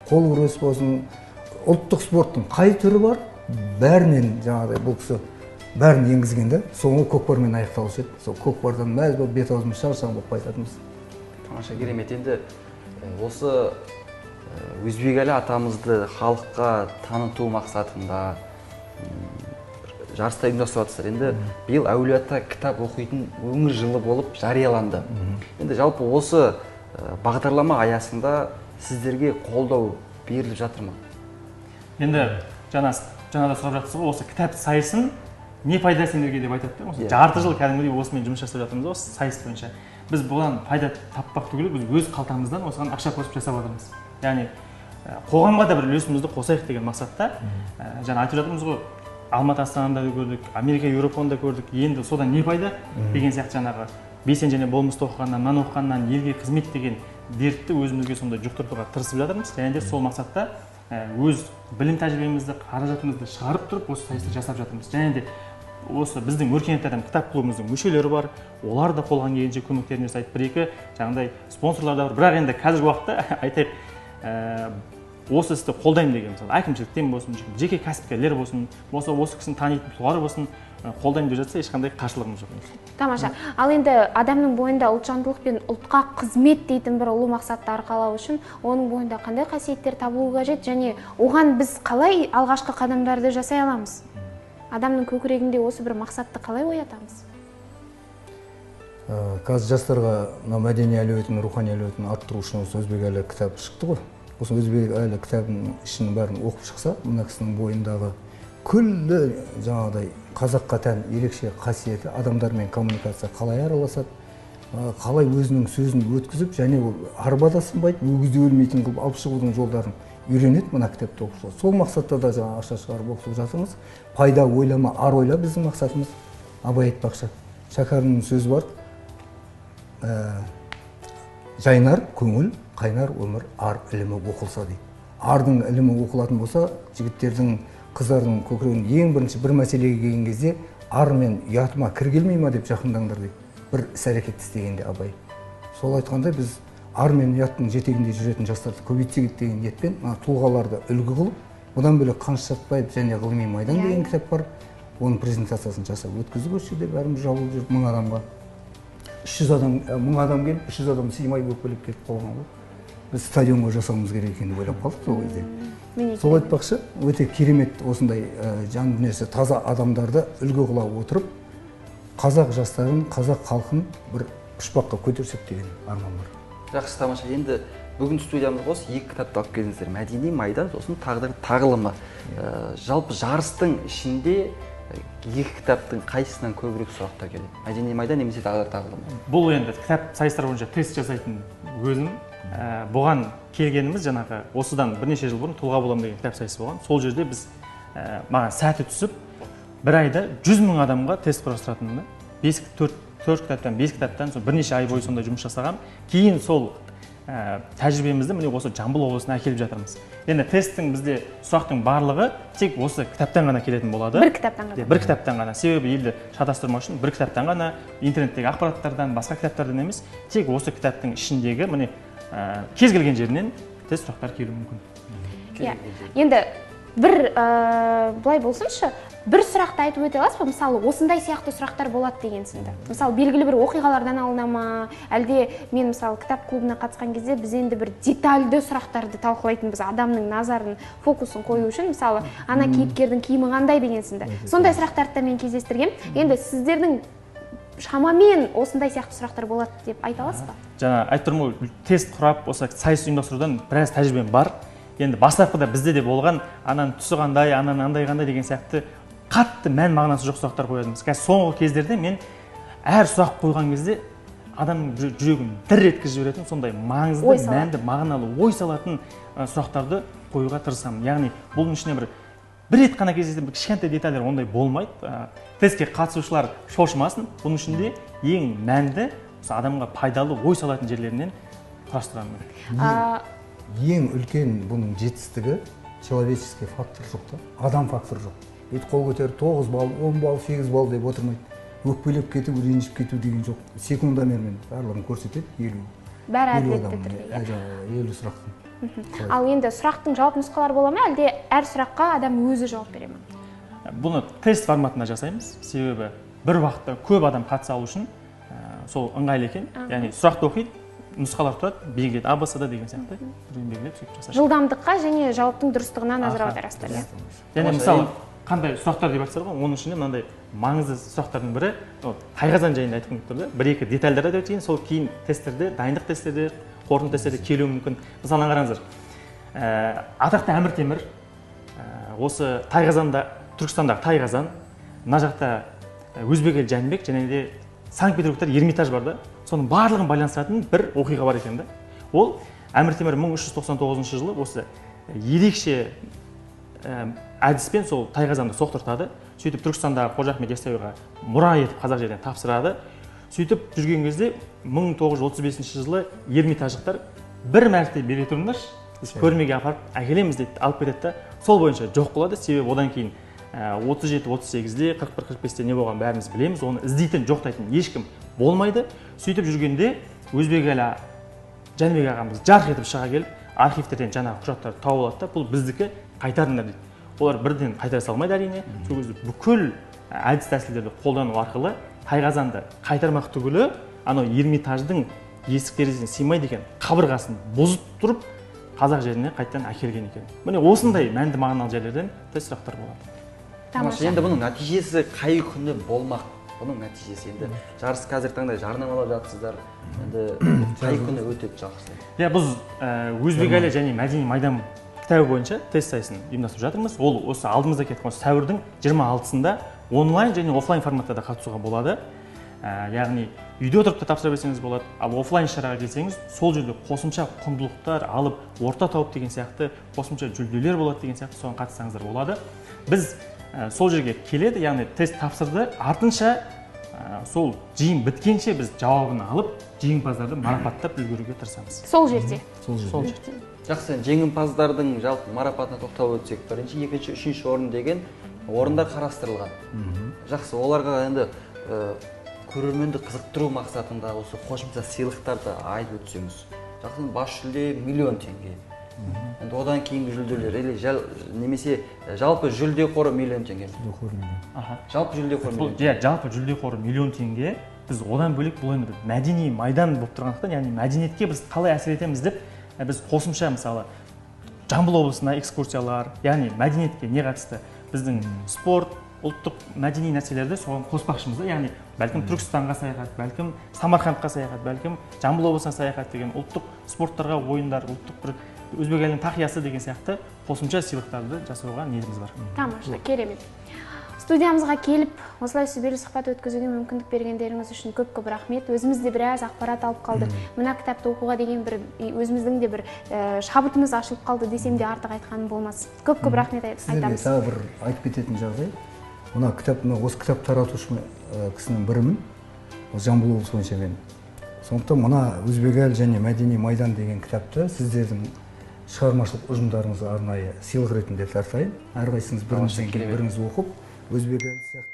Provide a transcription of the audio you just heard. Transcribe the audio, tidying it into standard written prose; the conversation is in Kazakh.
қол күрес болсын, ұлттық спорттың қай түрі бар, бәрінен жаңағыдай бұл кісі бәрін енгізген де, соңы көкпармен аяқталушы еді. Сол көкпардан мәз болып бет аузымыз шаршаң болып қайтатынбыз. Тамаша, керемет. Енді осы Өзбекәлі атамызды халыққа таныту мақсатында жарыстар ұйымдастырып жатырсыздар. Енді биыл Әулиеата кітап оқитын өңір жылы болып жарияланды. Енді жалпы осы бағдарлама аясында сіздерге қолдау беріліп жатыр ма? Енді жаңа да сұрап жатсыз ғой, осы кітап сайысын не пайда сендерге деп айтады. Осы жарты жыл кәдімгідей осымен жұмыс жасап жатырмыз, осы сайыс бойынша. Біз бұдан пайда таппақ түгілі, біз өз қалтамыздан осыған ақша қосып жасап жатырмыз. Яғни қоғамға да бір үлесімізді қосайық деген мақсатта. Жаңа айтып жатырмыз ғой, Алматы Астанада да көрдік, Америка, Еуропаны да көрдік. Енді содан не пайда деген сияқты жаңағы бесен және болмысты оқығаннан, мынаны оқығаннан елге қызмет деген дертті өзімізге сондай жұқтыртуға тырысып жатырмыз. Және де сол мақсатта өз білім тәжірибемізді, қаражатымызды шығарып тұрып осы сайысты жасап жатырмыз. Және де осы біздің өркениет адам кітап клубымыздың мүшелері бар, олар да қолдан келгенше көмектерін жасайды. Бір-екі жаңағыдай спонсорлар да бар. Бірақ енді қазіргі уақытта айтайық, осы істі қолдаймын деген, мысалы әкімшіліктен болсын, жеке кәсіпкерлер болсын, осы кісіні танитын тұлғалар болсын, қолдаймын деп жатса ешқандай қарсылығымыз жоқ. Тамаша. Ал енді адамның бойында ұлтжандылық пен ұлтқа қызмет дейтін бір ұлы мақсатты арқалау үшін оның бойында қандай қасиеттер табылуы қажет және оған біз қалай алғашқы қадамдарды жасай аламыз? Адамның көкірегінде осы бір мақсатты қалай оятамыз? Қазір жастарға мәдени әлеуетін, рухани әлеуетін арттыру үшін осы Өзбекәлі кітап шықты ғой. Осы Өзбекәлі кітабының ішінің бәрін оқып шықса, мына кісінің бойындағы күллі жаңағыдай қазаққа тән ерекше қасиеті, адамдармен коммуникация қалай араласады, қалай өзінің сөзін өткізіп, және ол арбада сынбайды, өгізде өлмейтін қылып алып шығудың жолдарын үйренеді мына кітапты оқып. Сол мақсатта да жаңа ақша шығарып оқып жатырмыз. Пайда ойлама, ар ойла біздің мақсатымыз. Абай айтпақшы, Шәкәрімнің сөзі бар. Жайнар көңіл, қайнар өмір, ар ілімі оқылса дейді. Ардың ілімі оқылатын болса, жігіттердің, қыздардың көкірегін ең бірінші бір мәселеге келген кезде ар мен ұятыма кір келмей ма деп жақындаңдар дейді. Бір іс-әрекет істегенде Абай. Сол айтқандай біз ар мен ұяттың жетегінде жүретін жастарды көбейтсек деген ниетпен тұлғаларды үлгі қылып, одан бөлек Қаныш Сәтбаев және ғылыми майдан деген кітап бар. Оның презентациясын жасап өткізіп осы жерде бәріміз жабылып жүріп 1000 адамға. 1000 адам келіп, 300 адам сыймай өкпелеп кетіп қалған ғой. Біз стадионға жасауымыз керек екенін ойлап қалдық сол кезде. Сол айтпақшы, өте керемет осындай жан дүниесі таза адамдарды үлгі қыла отырып, қазақ жастарын, қазақ халқын бір пұшпаққа көтерсек деген арман бар. Жақсы, тамаша. Енді бүгін студиямызға осы 2 кітапты алып келдіңіздер. Мәдени майдан, сосын тағдыр тағылымы. Жалпы жарыстың ішінде 2 кітаптың қайсысынан көбірек сұрақтар келеді? Мәдени майдан немесе тағдыр тағылымы? Бұл енді кітап сайыстар бойынша тест жасайтын өзім. Бұған келгеніміз жаңағы осыдан бірнеше жыл бұрын тұлға боламын деген кітап сайысы болған. Сол жерде біз маған сәті түсіп, бір айда 100 000 адамға тест құрастыратынымды, 4 кітаптан, 5 кітаптан бірнеше ай бойы сондай жұмыс жасағам. Кейін сол тәжірибемізді міне осы Жамбыл облысына әкеліп жатырмыз. Енді тесттің бізде сұрақтың барлығы тек осы кітаптан ғана келетін болады. Бір кітаптан ғана. Бір кітаптан ғана. Себебі елді шатастырмау үшін бір кітаптан ғана, интернеттегі ақпараттардан, басқа кітаптардан емес, тек осы кітаптың ішіндегі міне кез келген жерінен тест сұрақтар келуі мүмкін. Енді бір былай болсыншы, бір сұрақты айтып өте аласыз ба? Мысалы, осындай сияқты сұрақтар болады деген сынды. Мысалы, белгілі бір оқиғалардан алына ма, әлде мен мысалы кітап клубына қатысқан кезде біз енді бір детальды сұрақтарды талқылайтынбыз, адамның назарын, фокусын қою үшін, мысалы, ана кейіпкердің киімі қандай деген сынды. Сондай сұрақтарды да мен кездестіргем. Енді сіздердің шамамен осындай сияқты сұрақтар болады деп айта аласыз ба? Жаңа айтып тұрмын ғой, тест құрап, осы сайыс ұйымдастырудан біраз тәжірибем бар. Енді бастапқыда бізде де болған, ананың түсі қандай, ананың андай қандай деген сияқты қатты мән мағынасы жоқ сұрақтар қоядыңыз. Қазір соңғы кездерде мен әр сұрақ қойған кезде адамның жүрегін дір еткізіп жіберетін сондай маңызды, мәнді, мағыналы ой салатын сұрақтарды қоюға тырысамын. Яғни бұның ішіне бір рет қана кездесетін кішкентай детальдер ондай болмайды. Тестке қатысушылар шошымасын. Бұның ішінде ең мәнді, адамға пайдалы ой салатын жерлерінен құрастырамын. Ең үлкен бұның жетістігі человеческий фактор жоқ та, адам фактор жоқ. Қол көтеріп 9 балл, 10 балл, 8 балл деп отырмайды. Өкпелеп кетіп, ренжіп кету деген жоқ. Секундомермен барлығын көрсетеді, 50. Бәрі әділетті түрде. 50 сұрақтың. Ал енді сұрақтың жауап нұсқалары бола ма, әлде әр сұраққа адам өзі жауап бере ма? Бұны тест форматында жасаймыз, себебі бір уақытта көп адам қатыса алу үшін сол ыңғайлы екен. Яғни сұрақты оқиды, нұсқалар тұрады, белгілейді, ABCD деген сияқты біреуін белгілеп сөйтіп жасайды. Жылдамдыққа және жауаптың дұрыстығына назар аударасыздар. Және мысалы қандай сұрақтар деп айтсыздар ғой, оның ішінде мынандай маңызды сұрақтардың бірі тайқазан жайында айтқым келіп тұр да. Бір-екі детальдар айтып өтейін, сол кейін тесттерде, дайындық тесттерде, қорытынды тесттерде келуі мүмкін. Мысалы қараңыздар, атақты Әмір Темір осы Тайқазанда, Түркістандағы Тайқазан, мына жақта Өзбек ел Жәнібек және де Санкт-Петербургта Эрмитаж бар да. Соның барлығын байланыстыратын бір оқиға бар екен да. Ол Әмір Темір 1399 жылы осы ерекше әдіспен сол Тайқазанды соқтыртады. Сөйтіп Түркістандағы Қожа Ахмет Яссауиға мұра етіп қазақ жеріне тапсырады. Сөйтіп жүрген кезде 1935 жылы Эрмитаждықтар бір мәрте бере тұрыңдаршы, біз көрмеге апарып әкелеміз дейді, алып кетеді. Сол бойынша жоқ болады, себебі одан кейін 37-38-де, 41-45-те не болған бәріміз білеміз, оны іздейтін, жоқтайтын ешкім болмайды. Сөйтіп жүргенде Өзбек әлі Жәнібек ағамыз жарқ етіп шыға келіп, архивтерден жаңағы құжаттарды тауып алады да, бұл біздікі, қайтарыңдар дейді. Олар бірден қайтара салмайды әрине. Сол кезде бүкіл әдіс тәсілдерді қолдану арқылы Тайқазанды қайтармақ түгілі, анау Эрмитаждың есік терезесіне сыймайды екен, қабырғасын бұзып тұрып, қазақ жеріне қайтадан әкелген екен. Міне осындай мәнді мағыналы жерлерден тест сұрақтар болады. Енді бұның нәтижесі қай күні болмақ? Бұның нәтижесі енді жарыс қазіргі таңда жарнамалап жатсыздар. Енді қай күні өтеді жақсы? Біз Өзбек әлі және мәдени майдан кітабы бойынша тест сайысын ұйымдастырып жатырмыз. Ол осы алдымызда кеткен сәуірдің 26-сында онлайн және офлайн форматта да қатысуға болады. Яғни үйде отырып та тапсыра берсеңіз болады. Ал офлайн шараға келсеңіз, сол жерде қосымша құндылықтар алып, орта тауып деген сияқты, қосымша жүлделер болады деген сияқты соған қатыссаңыздар болады. Біз сол жерге келеді, яғни тест тапсырды, артынша сол жиын біткенше біз жауабын алып, жеңімпаздарды марапаттап үлгеруге тырысамыз. Сол жерде. Сол жерде. Жақсы, жеңімпаздардың жалпы марапатына тоқталып өтсек, бірінші, екінші, үшінші орын деген орындар қарастырылған. Жақсы, оларға енді көрерменді қызықтыру мақсатында осы қосымша сыйлықтарды айтып өтсеңіз. Жақсы, бас жүлде миллион теңге. Енді одан кейінгі жүлделер, немесе жалпы жүлде қоры миллион теңге. Жалпы жүлде қоры миллион теңге. Жалпы жүлде қоры миллион теңге. Біз одан бөлек бұл енді мәдени майдан болып тұрғандықтан, яғни мәдениетке біз қалай әсер етеміз деп, біз қосымша мысалы Жамбыл облысына экскурсиялар, яғни мәдениетке не қатысты, біздің спорт, ұлттық мәдени нәрселерді соған қоспақшымыз да, яғни бәлкім Түркістанға саяхат, бәлкім Самарқандқа саяхат, бәлкім Жамбыл облысына саяхат деген ұлттық спорттарға ойындар, ұлттық бір Өзбек елінің тақиясы деген сияқты қосымша сыйлықтарды жасауға ниетіміз бар. Тамаша, керемет. Студиямызға келіп, осылай сүбелі сұхбат өткізуге мүмкіндік бергендеріңіз үшін көп-көп рахмет. Өзіміз де біраз ақпарат алып қалды. Мына кітапты оқуға деген бір өзіміздің де бір шабытымыз ашылып қалды десем де артық айтқаным болмас. Көп-көп рахмет айтамыз. Сіздерге тағы бір айтып кететін жағдай. Мына осы кітап таратушы кісінің бірімін. Жамбыл облысы бойынша мен. Сондықтан мына Өзбек ел және мәдени майдан деген кітапты сіздердің шығармашылық ұжымдарыңызға арнайы сыйлық ретінде тартайын. Әрқайсыңыз біріңіз оқып, Өзбек ел сияқты